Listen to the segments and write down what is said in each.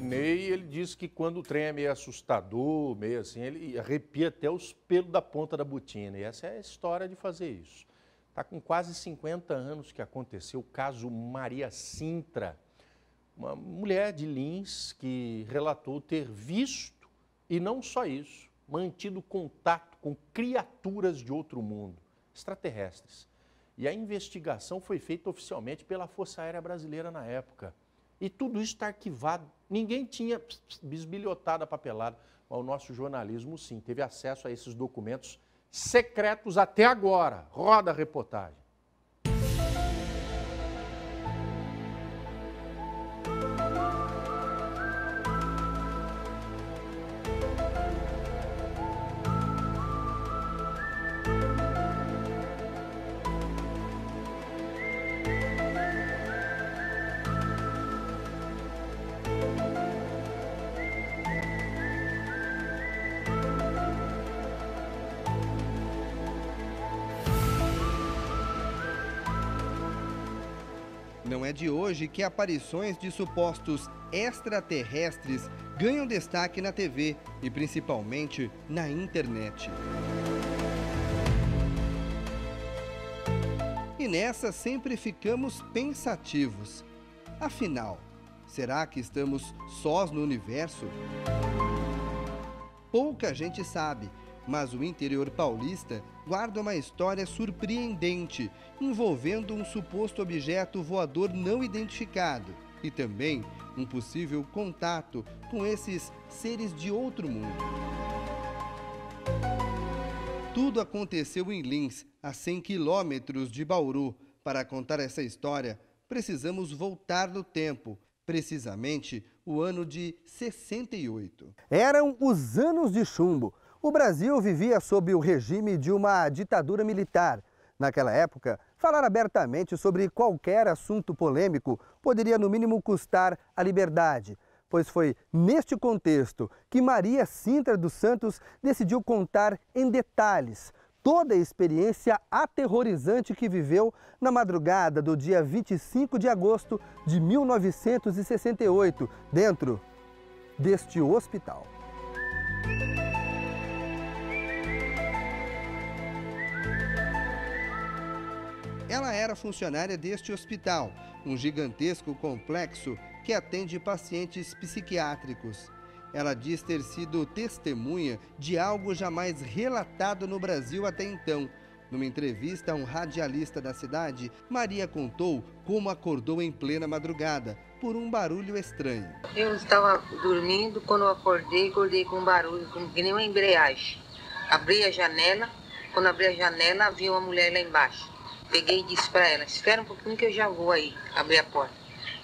Ney, ele diz que quando o trem é meio assustador, meio assim, ele arrepia até os pelos da ponta da botina. E essa é a história de fazer isso. Está com quase 50 anos que aconteceu o caso Maria Sintra, uma mulher de Lins que relatou ter visto, e não só isso, mantido contato com criaturas de outro mundo, extraterrestres. E a investigação foi feita oficialmente pela Força Aérea Brasileira na época. E tudo isso está arquivado. Ninguém tinha bisbilhotado a papelada, mas o nosso jornalismo, sim, teve acesso a esses documentos secretos até agora. Roda a reportagem. Não é de hoje que aparições de supostos extraterrestres ganham destaque na TV e principalmente na internet. E nessa sempre ficamos pensativos. Afinal, será que estamos sós no universo? Pouca gente sabe, mas o interior paulista guarda uma história surpreendente, envolvendo um suposto objeto voador não identificado e também um possível contato com esses seres de outro mundo. Tudo aconteceu em Lins, a 100 quilômetros de Bauru. Para contar essa história, precisamos voltar no tempo, precisamente o ano de 68. Eram os anos de chumbo. O Brasil vivia sob o regime de uma ditadura militar. Naquela época, falar abertamente sobre qualquer assunto polêmico poderia, no mínimo, custar a liberdade, pois foi neste contexto que Maria Sintra dos Santos decidiu contar em detalhes toda a experiência aterrorizante que viveu na madrugada do dia 25 de agosto de 1968, dentro deste hospital. Ela era funcionária deste hospital, um gigantesco complexo que atende pacientes psiquiátricos. Ela diz ter sido testemunha de algo jamais relatado no Brasil até então. Numa entrevista a um radialista da cidade, Maria contou como acordou em plena madrugada por um barulho estranho. Eu estava dormindo, quando eu acordei com um barulho, que nem uma embreagem. Abri a janela, quando abri a janela, vi uma mulher lá embaixo. Peguei e disse para ela, espera um pouquinho que eu já vou aí, abrir a porta.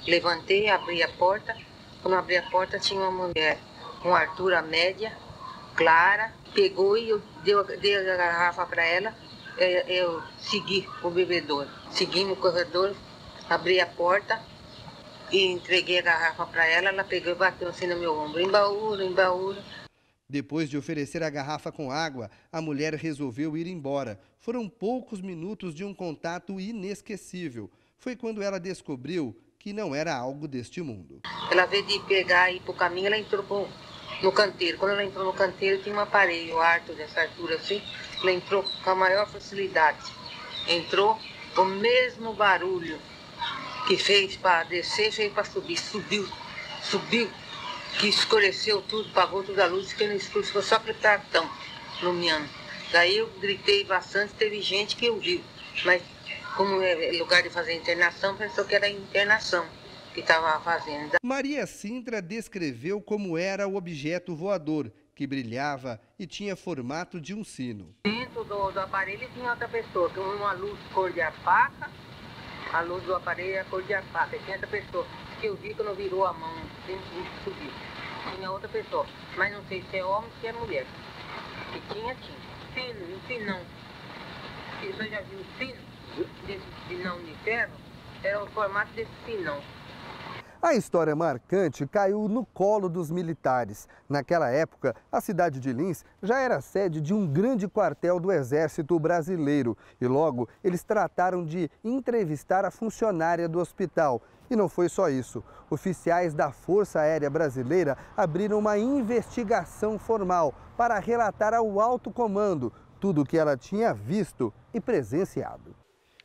Levantei, abri a porta, quando abri a porta tinha uma mulher com altura média, clara, pegou e eu dei a garrafa para ela, eu segui o bebedouro. Segui no corredor, abri a porta e entreguei a garrafa para ela, ela pegou e bateu assim no meu ombro, embaúra, embaúra. Depois de oferecer a garrafa com água, a mulher resolveu ir embora. Foram poucos minutos de um contato inesquecível. Foi quando ela descobriu que não era algo deste mundo. Ela veio de pegar e ir para o caminho, ela entrou no canteiro. Quando ela entrou no canteiro, tinha um aparelho alto dessa altura assim. Ela entrou com a maior facilidade. Entrou, o mesmo barulho que fez para descer, fez para subir. Subiu. Que escureceu tudo, apagou toda a luz, fiquei no escuro, ficou só aquele cartão iluminando. Daí eu gritei bastante, teve gente que ouviu, mas como é lugar de fazer internação, pensou que era internação que estava fazendo. Maria Sintra descreveu como era o objeto voador, que brilhava e tinha formato de um sino. Dentro do aparelho tinha outra pessoa, com uma luz cor de alpaca, a luz do aparelho era cor de alpaca, e tinha outra pessoa. Que eu vi quando virou a mão, subiu. Tinha outra pessoa, mas não sei se é homem ou se é mulher. E tinha sino, e o sinão. Você já viu o sino? Desse sinão de ferro? Era o formato desse sinão. A história marcante caiu no colo dos militares. Naquela época, a cidade de Lins já era sede de um grande quartel do Exército Brasileiro. E logo, eles trataram de entrevistar a funcionária do hospital. E não foi só isso. Oficiais da Força Aérea Brasileira abriram uma investigação formal para relatar ao alto comando tudo o que ela tinha visto e presenciado.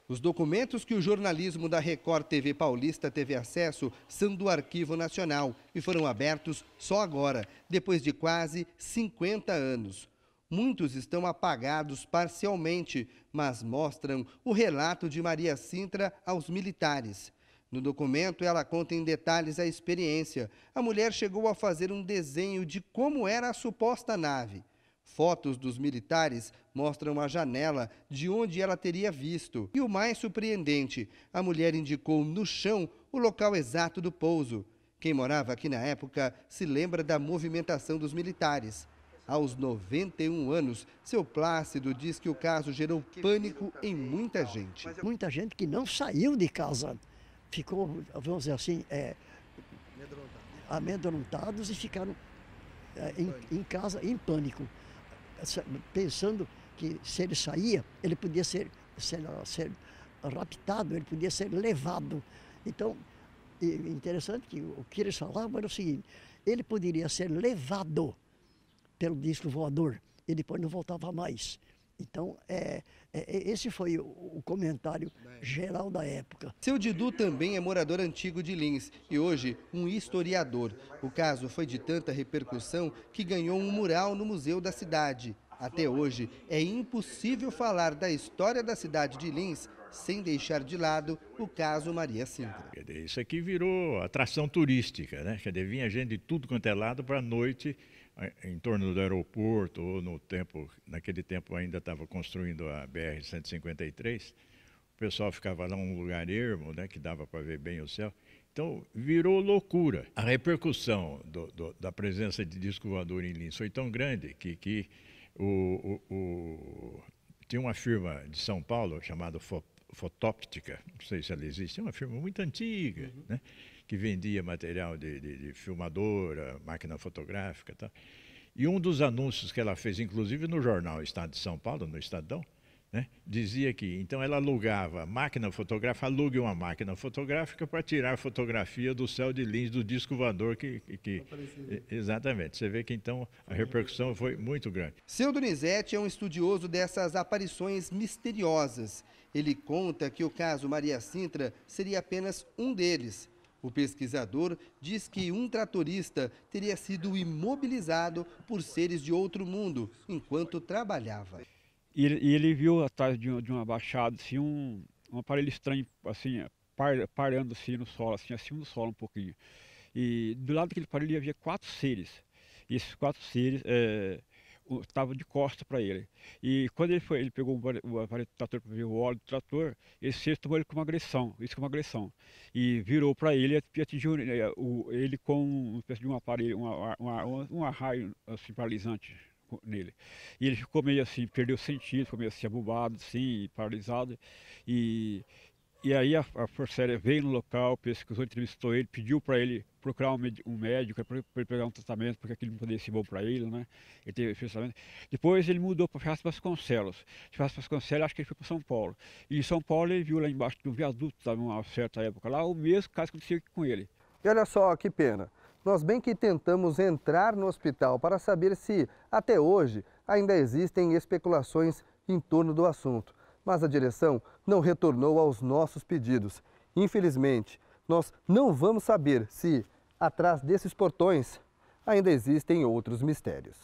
Os documentos que o jornalismo da Record TV Paulista teve acesso são do Arquivo Nacional e foram abertos só agora, depois de quase 50 anos. Muitos estão apagados parcialmente, mas mostram o relato de Maria Sintra aos militares. No documento, ela conta em detalhes a experiência. A mulher chegou a fazer um desenho de como era a suposta nave. Fotos dos militares mostram a janela de onde ela teria visto. E o mais surpreendente, a mulher indicou no chão o local exato do pouso. Quem morava aqui na época se lembra da movimentação dos militares. Aos 91 anos, seu Plácido diz que o caso gerou pânico em muita gente. Muita gente que não saiu de casa, ficou, vamos dizer assim, amedrontados e ficaram em casa em pânico, pensando que se ele saía, ele podia ser raptado, ele podia ser levado. Então, interessante que o que eles falavam era o seguinte: ele poderia ser levado pelo disco voador e depois não voltava mais. Então, esse foi o comentário geral da época. Seu Didu também é morador antigo de Lins e hoje um historiador. O caso foi de tanta repercussão que ganhou um mural no museu da cidade. Até hoje, é impossível falar da história da cidade de Lins sem deixar de lado o caso Maria Sintra. Isso aqui virou atração turística, né? Quer dizer, vinha gente de tudo quanto é lado para a noite, em torno do aeroporto, ou naquele tempo ainda estava construindo a BR-153, o pessoal ficava lá num lugar ermo, né, que dava para ver bem o céu. Então, virou loucura. A repercussão da presença de disco voador em Lins foi tão grande que tinha uma firma de São Paulo chamada Fotóptica, não sei se ela existe, é uma firma muito antiga, né? Que vendia material de filmadora, máquina fotográfica e tal. E um dos anúncios que ela fez, inclusive no jornal Estado de São Paulo, no Estadão, né, dizia que então ela alugava máquina fotográfica, alugue uma máquina fotográfica para tirar fotografia do céu de Lins, do disco voador exatamente. Você vê que então a repercussão foi muito grande. Seu Donizete é um estudioso dessas aparições misteriosas. Ele conta que o caso Maria Sintra seria apenas um deles. O pesquisador diz que um tratorista teria sido imobilizado por seres de outro mundo enquanto trabalhava. E ele viu atrás de uma baixada assim, um aparelho estranho, assim, parando assim no solo, assim, acima do solo um pouquinho. E do lado daquele aparelho havia 4 seres. E esses 4 seres estavam de costas para ele. E quando ele pegou o aparelho do trator para ver o óleo do trator, esse ser tomou ele com uma agressão, e virou para ele e atingiu ele com uma espécie de um aparelho, um raio assim, paralisante nele. E ele ficou meio assim, perdeu sentido, ficou meio assim abobado, assim, paralisado. E aí a Força Aérea veio no local, pesquisou, entrevistou ele, pediu para ele procurar um médico para ele pegar um tratamento, porque aquilo não poderia ser bom para ele, né? Ele teve tratamento. Depois ele mudou para Ferraz Vasconcelos. De Ferraz Vasconcelos, acho que ele foi para São Paulo. E em São Paulo ele viu lá embaixo de um viaduto, estava uma certa época lá, o mesmo caso que aconteceu aqui com ele. E olha só que pena. Nós bem que tentamos entrar no hospital para saber se, até hoje, ainda existem especulações em torno do assunto. Mas a direção não retornou aos nossos pedidos. Infelizmente, nós não vamos saber se, atrás desses portões, ainda existem outros mistérios.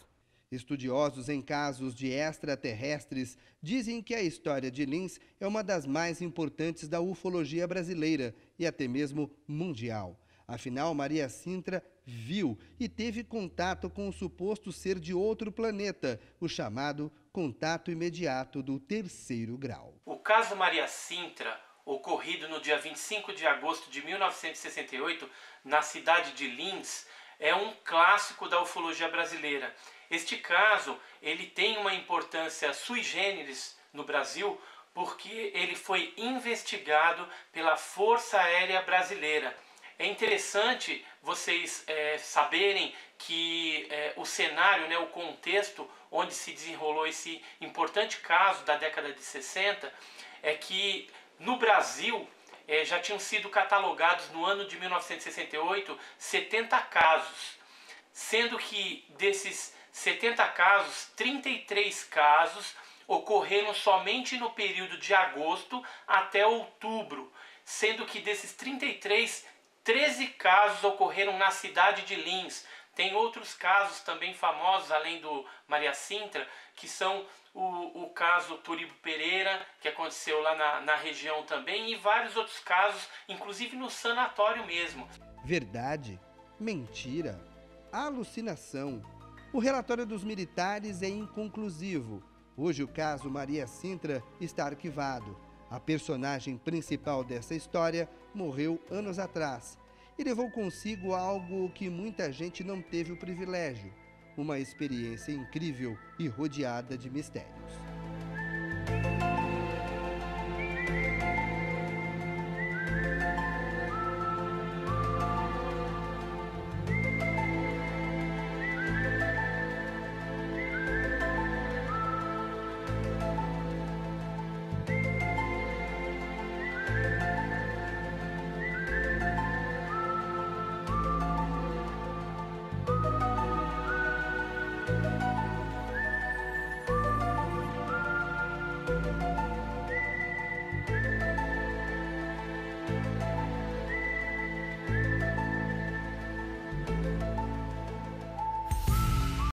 Estudiosos em casos de extraterrestres dizem que a história de Lins é uma das mais importantes da ufologia brasileira e até mesmo mundial. Afinal, Maria Sintra viu e teve contato com o suposto ser de outro planeta, o chamado contato imediato do 3º grau. O caso Maria Sintra, ocorrido no dia 25 de agosto de 1968, na cidade de Lins, é um clássico da ufologia brasileira. Este caso, ele tem uma importância sui generis no Brasil, porque ele foi investigado pela Força Aérea Brasileira. É interessante vocês saberem que o cenário, né, o contexto onde se desenrolou esse importante caso da década de 60, é que no Brasil já tinham sido catalogados no ano de 1968 70 casos, sendo que desses 70 casos, 33 casos ocorreram somente no período de agosto até outubro, sendo que desses 33, 13 casos ocorreram na cidade de Lins. Tem outros casos também famosos, além do Maria Sintra, que são o caso Turibo Pereira, que aconteceu lá na região também, e vários outros casos, inclusive no sanatório mesmo. Verdade, mentira, alucinação. O relatório dos militares é inconclusivo. Hoje o caso Maria Sintra está arquivado. A personagem principal dessa história morreu anos atrás e levou consigo algo que muita gente não teve o privilégio: uma experiência incrível e rodeada de mistérios.